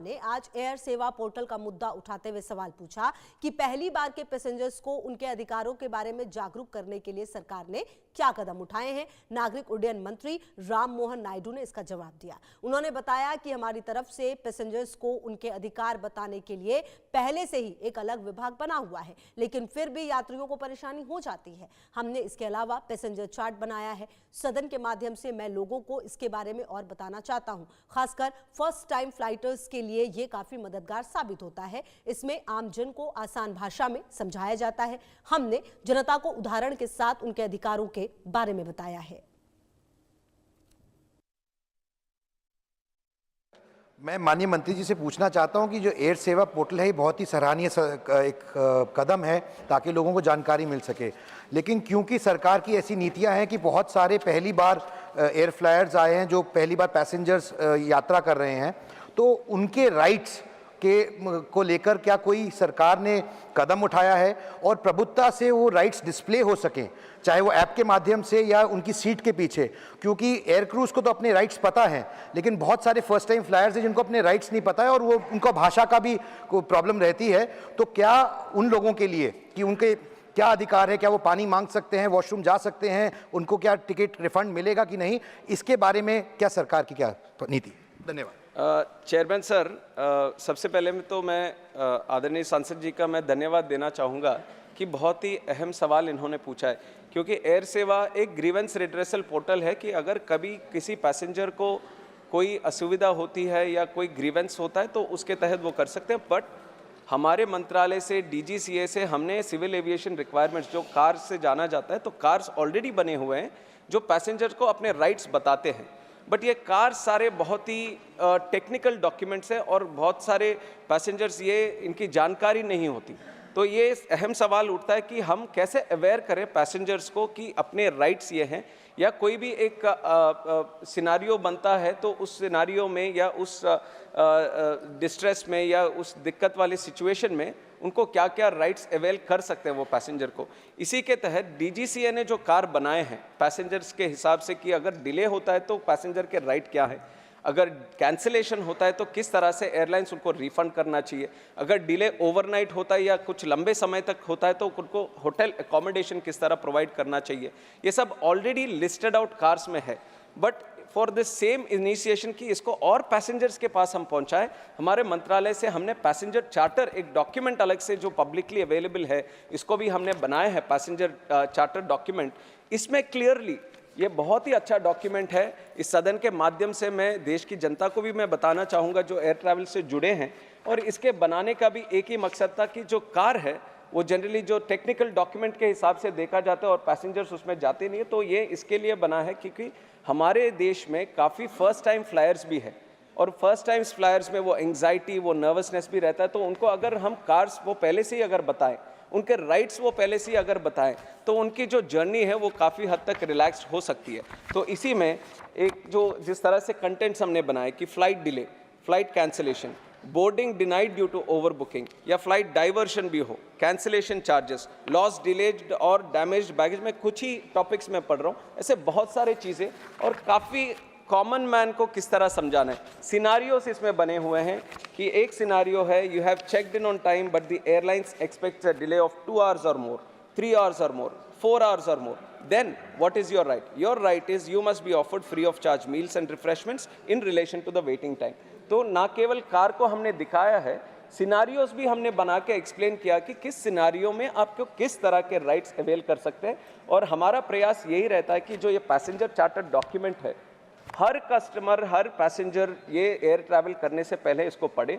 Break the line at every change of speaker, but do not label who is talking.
ने आज एयर सेवा पोर्टल का मुद्दा उठाते हुए सवाल पूछा कि पहली बार के पैसेंजर्स को उनके अधिकारों के बारे में जागरूक करने के लिए सरकार ने क्या कदम उठाए हैं। नागरिक उड्डयन मंत्री राम मोहन नायडू ने इसका जवाब दिया। उन्होंने बताया कि हमारी तरफ से पैसेंजर्स को उनके अधिकार बताने के लिए पहले से ही एक अलग विभाग बना हुआ है, लेकिन फिर भी यात्रियों को परेशानी हो जाती है। हमने इसके अलावा पैसेंजर चार्ट बनाया है। सदन के माध्यम से मैं लोगों को इसके बारे में और बताना चाहता हूं। खासकर फर्स्ट टाइम फ्लाइटर्स के लिए ये काफी मददगार साबित होता है। इसमें आम जन को आसान भाषा में समझाया जाता है। हमने जनता को उदाहरण के साथ उनके अधिकारों के बारे में बताया है।
मैं माननीय मंत्री जी से पूछना चाहता हूं कि जो एयर सेवा पोर्टल है ये बहुत ही सराहनीय एक कदम है ताकि लोगों को जानकारी मिल सके, लेकिन क्योंकि सरकार की ऐसी नीतियां हैं कि बहुत सारे पहली बार एयर फ्लायर्स आए हैं जो पहली बार पैसेंजर्स यात्रा कर रहे हैं, तो उनके राइट्स को लेकर क्या कोई सरकार ने कदम उठाया है और प्रभुत्ता से वो राइट्स डिस्प्ले हो सकें, चाहे वो ऐप के माध्यम से या उनकी सीट के पीछे, क्योंकि एयर क्रूज को तो अपने राइट्स पता हैं, लेकिन बहुत सारे फर्स्ट टाइम फ्लायर्स हैं जिनको अपने राइट्स नहीं पता है और वो उनको भाषा का भी प्रॉब्लम रहती है। तो क्या उन लोगों के लिए कि उनके क्या अधिकार है, क्या वो पानी मांग सकते हैं, वॉशरूम जा सकते हैं, उनको क्या टिकट रिफंड मिलेगा कि नहीं, इसके बारे में क्या सरकार की क्या नीति? धन्यवाद।
चेयरमैन सर, सबसे पहले में तो मैं आदरणीय सांसद जी का मैं धन्यवाद देना चाहूँगा कि बहुत ही अहम सवाल इन्होंने पूछा है, क्योंकि एयर सेवा एक ग्रीवेंस रिड्रेसल पोर्टल है कि अगर कभी किसी पैसेंजर को कोई असुविधा होती है या कोई ग्रीवेंस होता है तो उसके तहत वो कर सकते हैं। बट हमारे मंत्रालय से DGCA से हमने सिविल एविएशन रिक्वायरमेंट्स जो कार्स से जाना जाता है, तो कार्स ऑलरेडी बने हुए हैं जो पैसेंजर को अपने राइट्स बताते हैं। बट ये कार सारे बहुत ही टेक्निकल डॉक्यूमेंट्स हैं और बहुत सारे पैसेंजर्स ये इनकी जानकारी नहीं होती। तो ये अहम सवाल उठता है कि हम कैसे अवेयर करें पैसेंजर्स को कि अपने राइट्स ये हैं, या कोई भी एक सिनारियो बनता है तो उस सिनारियो में या उस डिस्ट्रेस में या उस दिक्कत वाली सिचुएशन में उनको क्या क्या राइट्स अवेल कर सकते हैं वो पैसेंजर को। इसी के तहत DGCA ने जो कार बनाए हैं पैसेंजर्स के हिसाब से कि अगर डिले होता है तो पैसेंजर के राइट क्या है, अगर कैंसिलेशन होता है तो किस तरह से एयरलाइंस उनको रिफंड करना चाहिए, अगर डिले ओवरनाइट होता है या कुछ लंबे समय तक होता है तो उनको होटल अकोमोडेशन किस तरह प्रोवाइड करना चाहिए, ये सब ऑलरेडी लिस्टेड आउट कार्स में है। But for this same initiation की इसको और पैसेंजर्स के पास हम पहुंचाएं, हमारे मंत्रालय से हमने पैसेंजर चार्टर एक डॉक्यूमेंट अलग से जो पब्लिकली अवेलेबल है, इसको भी हमने बनाया है पैसेंजर चार्टर डॉक्यूमेंट। इसमें क्लियरली ये बहुत ही अच्छा डॉक्यूमेंट है। इस सदन के माध्यम से मैं देश की जनता को भी मैं बताना चाहूँगा जो एयर ट्रैवल से जुड़े हैं, और इसके बनाने का भी एक ही मकसद था कि जो कार है वो जनरली जो टेक्निकल डॉक्यूमेंट के हिसाब से देखा जाता है और पैसेंजर्स उसमें जाते नहीं है, तो ये इसके लिए बना है क्योंकि हमारे देश में काफ़ी फर्स्ट टाइम फ्लायर्स भी है और फर्स्ट टाइम फ्लायर्स में वो एंग्जाइटी, वो नर्वसनेस भी रहता है। तो उनको अगर हम कार्स वो पहले से ही अगर बताएं, उनके राइट्स वो पहले से ही अगर बताएं, तो उनकी जो जर्नी है वो काफ़ी हद तक रिलैक्स्ड हो सकती है। तो इसी में एक जो जिस तरह से कंटेंट्स हमने बनाए कि flight delay, flight cancellation, boarding denied due to over booking या फ्लाइट डाइवर्शन भी हो, कैंसिलेशन चार्जेस, लॉस, डिलेड और डैमेज्ड बैगेज, में कुछ ही टॉपिक्स में पढ़ रहा हूँ, ऐसे बहुत सारे चीज़ें और काफ़ी कॉमन मैन को किस तरह समझाना है। सिनारियोस इसमें बने हुए हैं कि एक सिनारियो है, you have checked in on time but the airlines aspects a delay of 2 hours or more, 3 hours or more, 4 hours or more. Then what is your right? Your right is you must be offered free of charge meals and refreshments in relation to the waiting time. तो ना केवल car को हमने दिखाया है, scenarios भी हमने बना के एक्सप्लेन किया कि किस सिनारियो में आपको किस तरह के राइट्स अवेल कर सकते हैं। और हमारा प्रयास यही रहता है कि जो ये पैसेंजर चार्टर डॉक्यूमेंट है, हर कस्टमर, हर पैसेंजर ये एयर ट्रैवल करने से पहले इसको पढ़े।